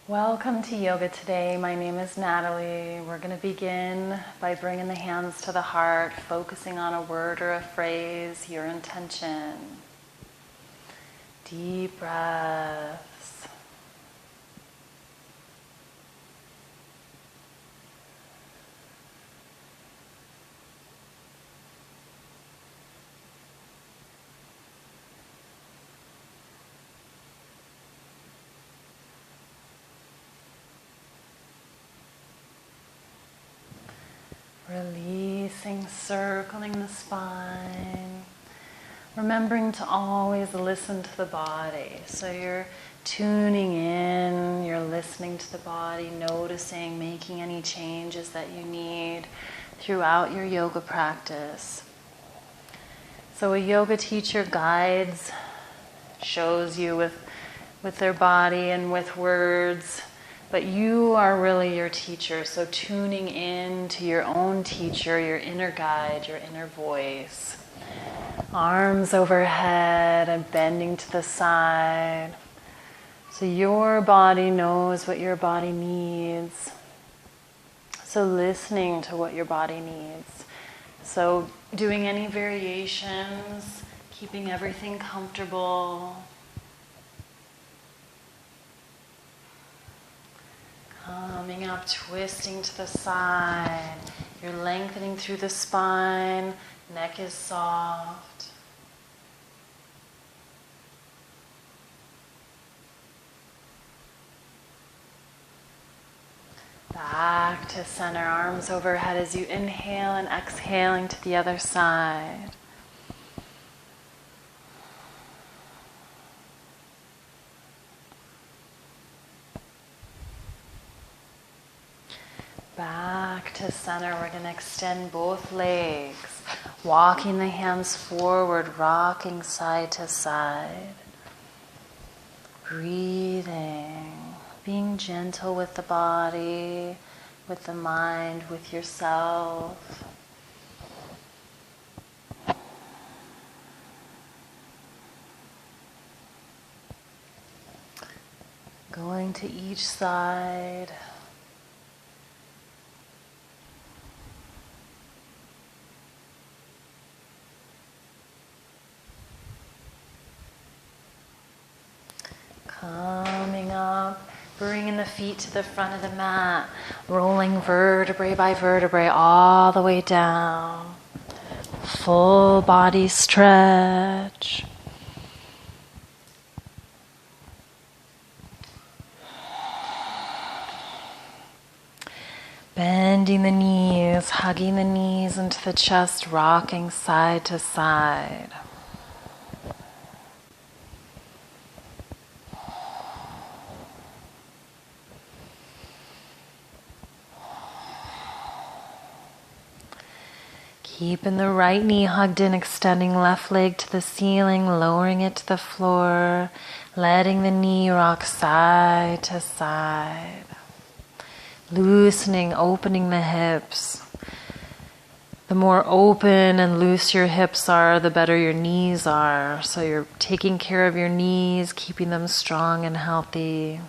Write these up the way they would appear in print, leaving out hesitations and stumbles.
Welcome to yoga today. My name is Natalie. We're going to begin by bringing the hands to the heart, focusing on a word or a phrase, your intention. Deep breaths. Releasing, circling the spine. Remembering to always listen to the body. So you're tuning in, you're listening to the body, noticing, making any changes that you need throughout your yoga practice. So a yoga teacher guides, shows you with their body and with words. But you are really your teacher, so tuning in to your own teacher, your inner guide, your inner voice. Arms overhead and bending to the side. So your body knows what your body needs. So listening to what your body needs. So doing any variations, keeping everything comfortable. Coming up, twisting to the side. You're lengthening through the spine. Neck is soft. Back to center, arms overhead as you inhale and exhaling to the other side. Back to center, we're going to extend both legs, walking the hands forward, rocking side to side. Breathing, being gentle with the body, with the mind, with yourself. Going to each side. Coming up, bringing the feet to the front of the mat, rolling vertebrae by vertebrae all the way down. Full body stretch. Bending the knees, hugging the knees into the chest, rocking side to side. Keeping the right knee hugged in, extending left leg to the ceiling, lowering it to the floor, letting the knee rock side to side. Loosening, opening the hips. The more open and loose your hips are, the better your knees are. So you're taking care of your knees, keeping them strong and healthy.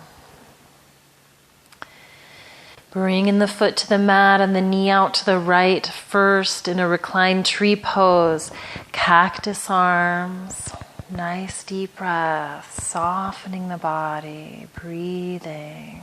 Bringing the foot to the mat and the knee out to the right first in a reclined tree pose. Cactus arms. Nice deep breath. Softening the body. Breathing.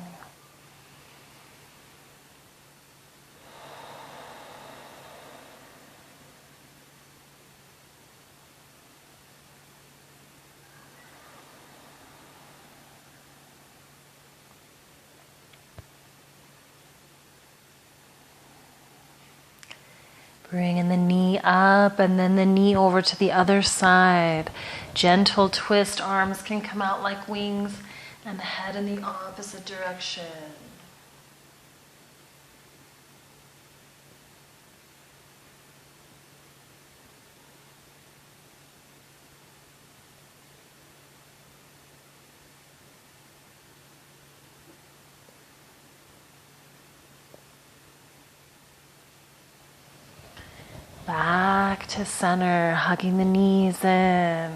Bringing the knee up and then the knee over to the other side. Gentle twist, arms can come out like wings and the head in the opposite direction. Back to center, hugging the knees in.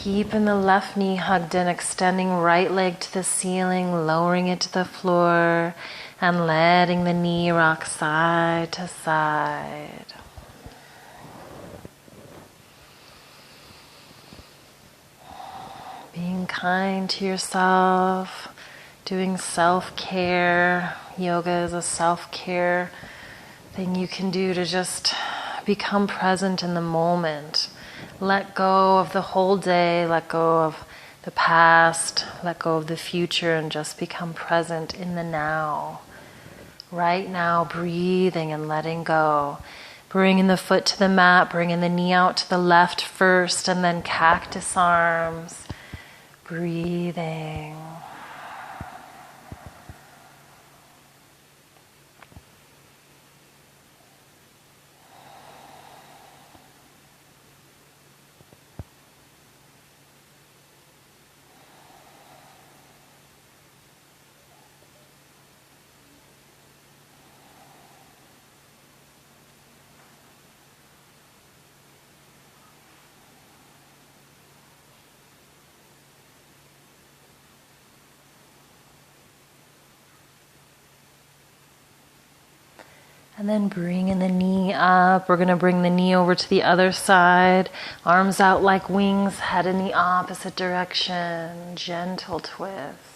Keeping the left knee hugged in, extending right leg to the ceiling, lowering it to the floor, and letting the knee rock side to side. Being kind to yourself, doing self-care. Yoga is a self-care thing you can do to just become present in the moment. Let go of the whole day, let go of the past, let go of the future, and just become present in the now. Right now, breathing and letting go. Bringing the foot to the mat, bringing the knee out to the left first, and then cactus arms. Breathing. And then bringing the knee up. We're going to bring the knee over to the other side. Arms out like wings, head in the opposite direction. Gentle twist.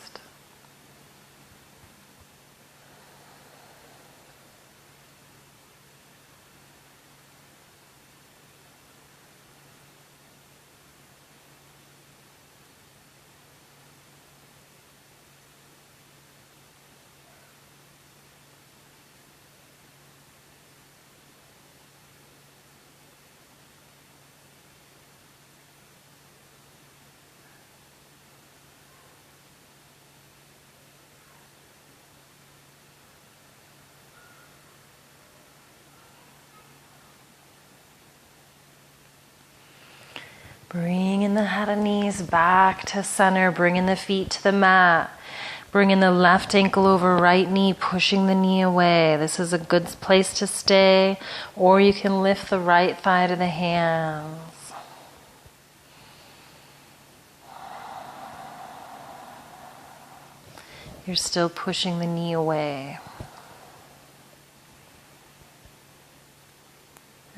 Bringing the head and knees back to center, bringing the feet to the mat, bringing the left ankle over right knee, pushing the knee away. This is a good place to stay, or you can lift the right thigh to the hands. You're still pushing the knee away.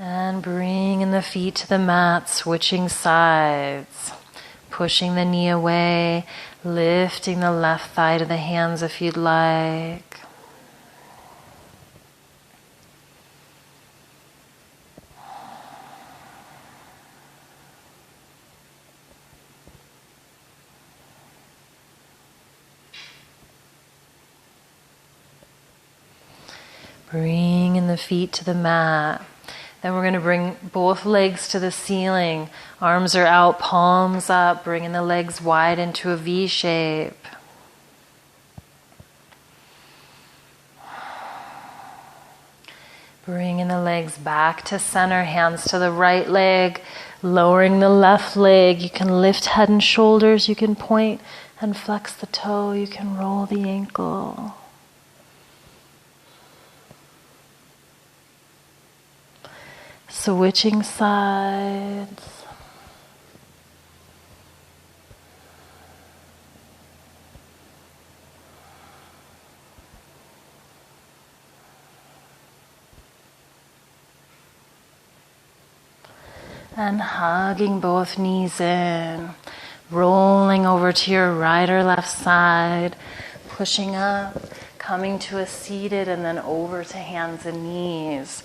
And bringing the feet to the mat, switching sides, pushing the knee away, lifting the left thigh to the hands if you'd like. Bringing the feet to the mat. Then we're going to bring both legs to the ceiling. Arms are out, palms up, bringing the legs wide into a V shape. Bringing the legs back to center, hands to the right leg, lowering the left leg. You can lift head and shoulders, you can point and flex the toe, you can roll the ankle. Switching sides. And hugging both knees in, rolling over to your right or left side, pushing up, coming to a seated, and then over to hands and knees.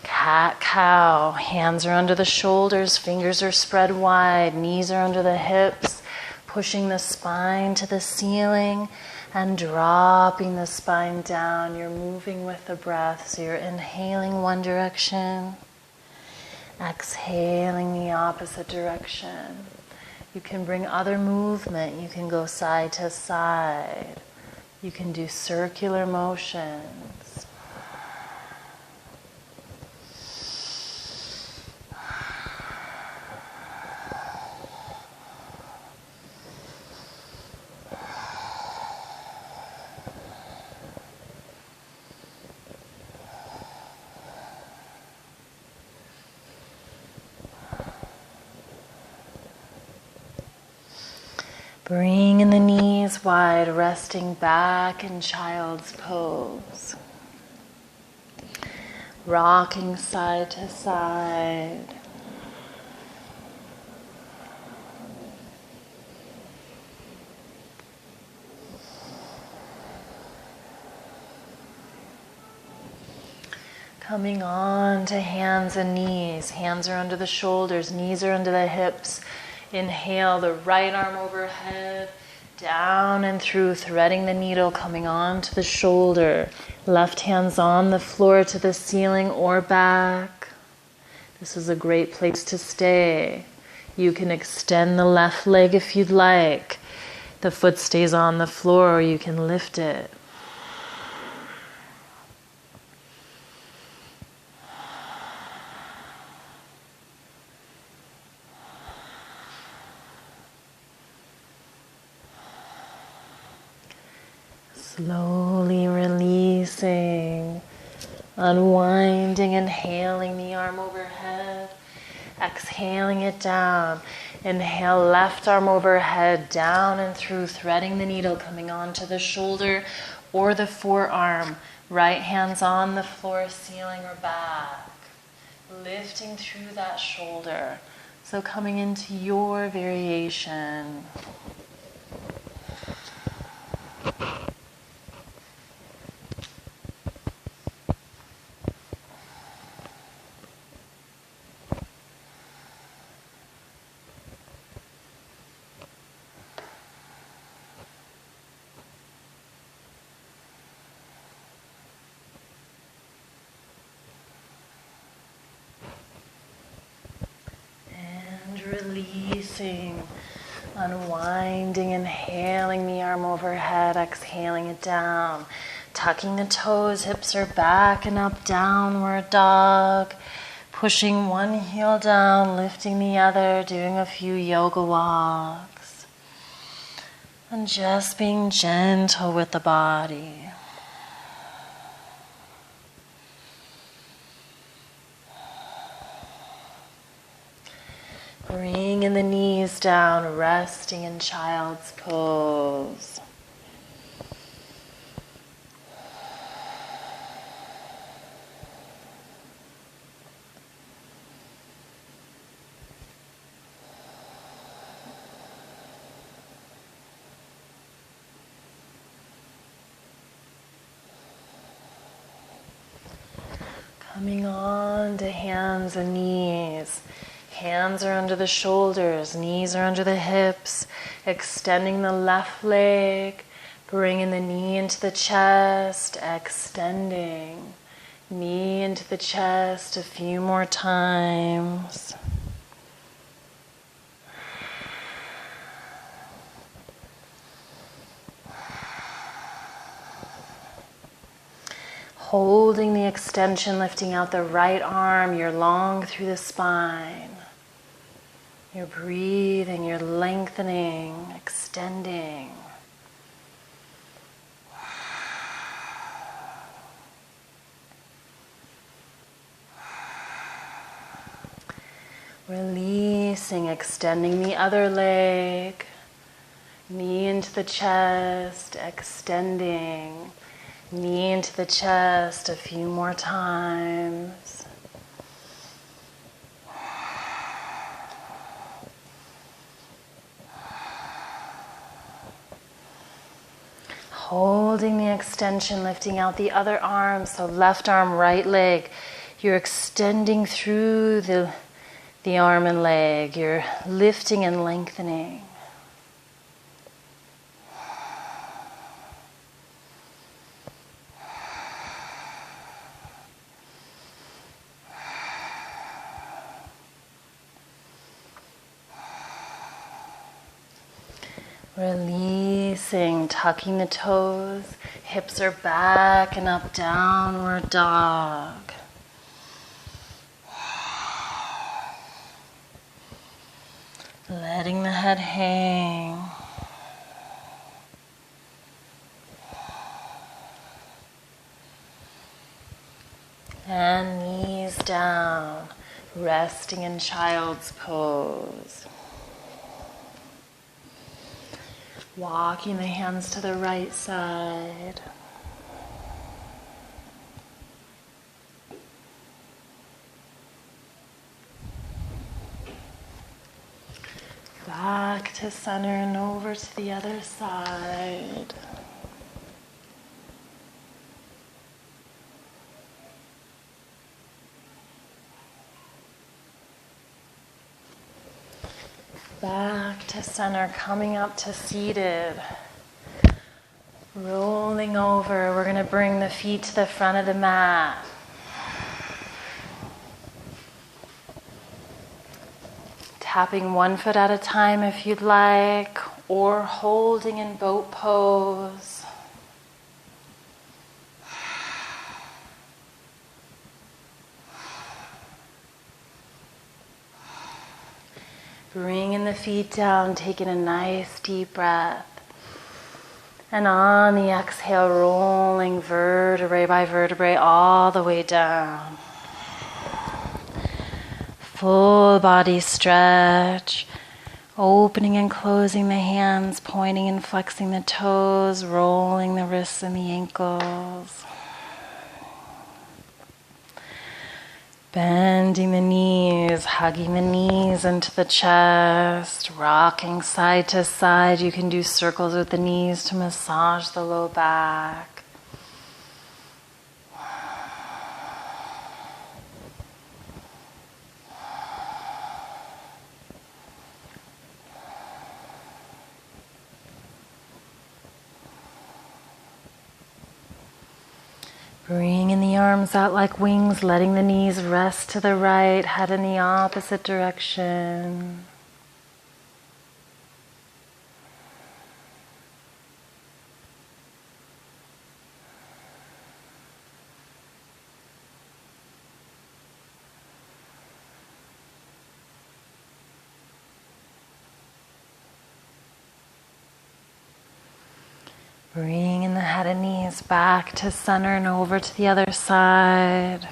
Cat, cow, hands are under the shoulders, fingers are spread wide, knees are under the hips, pushing the spine to the ceiling and dropping the spine down. You're moving with the breath, so you're inhaling one direction, exhaling the opposite direction. You can bring other movement, you can go side to side, you can do circular motions. Bringing the knees wide, resting back in child's pose. Rocking side to side. Coming on to hands and knees. Hands are under the shoulders, knees are under the hips. Inhale, the right arm overhead, down and through, threading the needle, coming on to the shoulder. Left hand's on the floor to the ceiling or back. This is a great place to stay. You can extend the left leg if you'd like. The foot stays on the floor or you can lift it. Slowly releasing, unwinding, inhaling the arm overhead, exhaling it down. Inhale, left arm overhead, down and through, threading the needle, coming onto the shoulder or the forearm. Right hand's on the floor, ceiling or back. Lifting through that shoulder. So coming into your variation. Releasing, unwinding, inhaling the arm overhead, exhaling it down. Tucking the toes, hips are back and up, downward dog. Pushing one heel down, lifting the other, doing a few yoga walks. And just being gentle with the body. Bringing the knees down, resting in child's pose. Coming on to hands and knees. Hands are under the shoulders, knees are under the hips, extending the left leg, bringing the knee into the chest, extending, knee into the chest a few more times. Holding the extension, lifting out the right arm, you're long through the spine. You're breathing, you're lengthening, extending. Releasing, extending the other leg. Knee into the chest, extending. Knee into the chest a few more times. Holding the extension, lifting out the other arm. So left arm, right leg. You're extending through the arm and leg. You're lifting and lengthening. Releasing, tucking the toes, hips are back and up, downward dog. Letting the head hang. And knees down, resting in child's pose. Walking the hands to the right side. Back to center and over to the other side. Back to center, coming up to seated. Rolling over, we're going to bring the feet to the front of the mat. Tapping one foot at a time if you'd like, or holding in boat pose. Bringing the feet down, taking a nice deep breath. And on the exhale, rolling vertebrae by vertebrae all the way down. Full body stretch. Opening and closing the hands, pointing and flexing the toes, rolling the wrists and the ankles. Bending the knees, hugging the knees into the chest, rocking side to side. You can do circles with the knees to massage the low back. Bringing the arms out like wings, letting the knees rest to the right, head in the opposite direction. Bringing the head and knees back to center and over to the other side.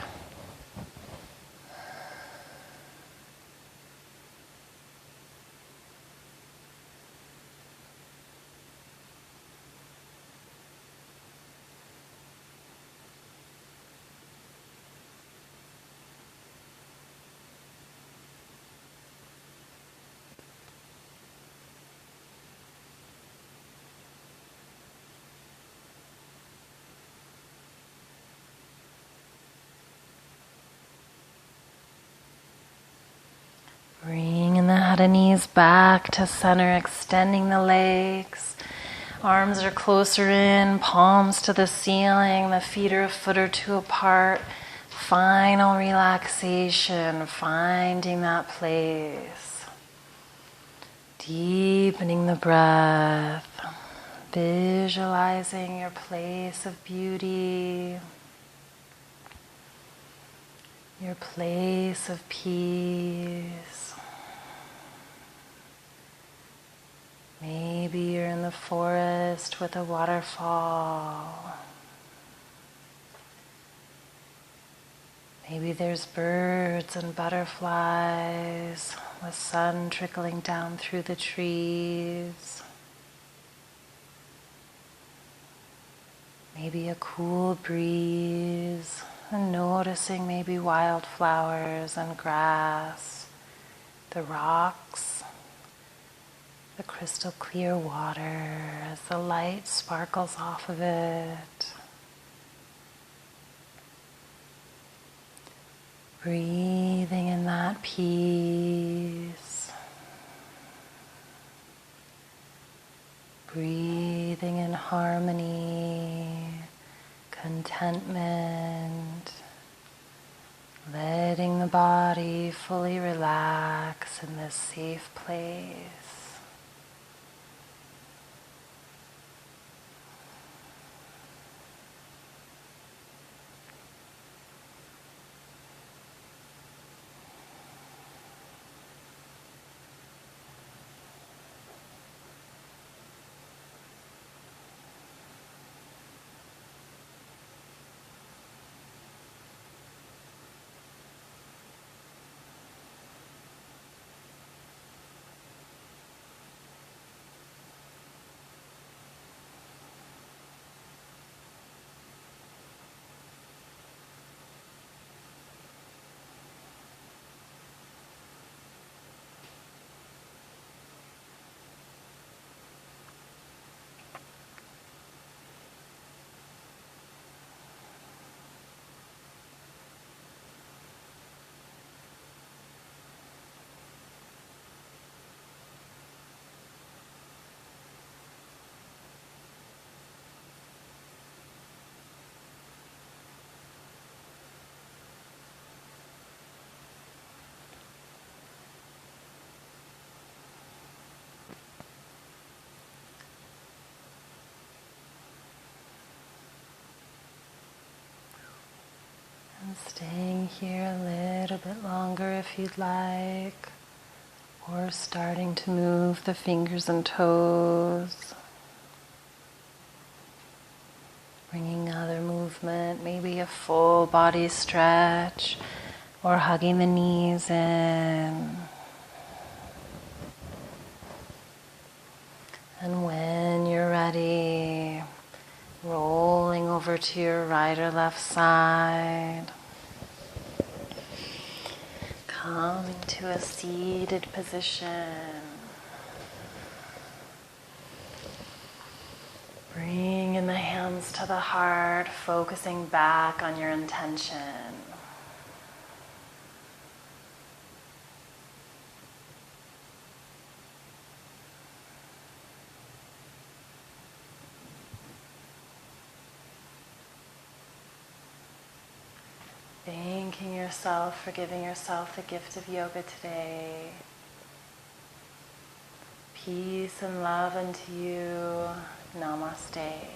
Bringing the head and knees back to center, extending the legs. Arms are closer in, palms to the ceiling, the feet are a foot or two apart. Final relaxation, finding that place. Deepening the breath, visualizing your place of beauty. Your place of peace. Maybe you're in the forest with a waterfall. Maybe there's birds and butterflies with sun trickling down through the trees. Maybe a cool breeze. And noticing maybe wildflowers and grass, the rocks, the crystal clear water as the light sparkles off of it. Breathing in that peace. Breathing in harmony. Contentment, letting the body fully relax in this safe place. Staying here a little bit longer if you'd like, or starting to move the fingers and toes. Bringing other movement, maybe a full body stretch, or hugging the knees in. And when you're ready, rolling over to your right or left side. Coming to a seated position. Bringing the hands to the heart, focusing back on your intention. Thanking yourself for giving yourself the gift of yoga today. Peace and love unto you. Namaste.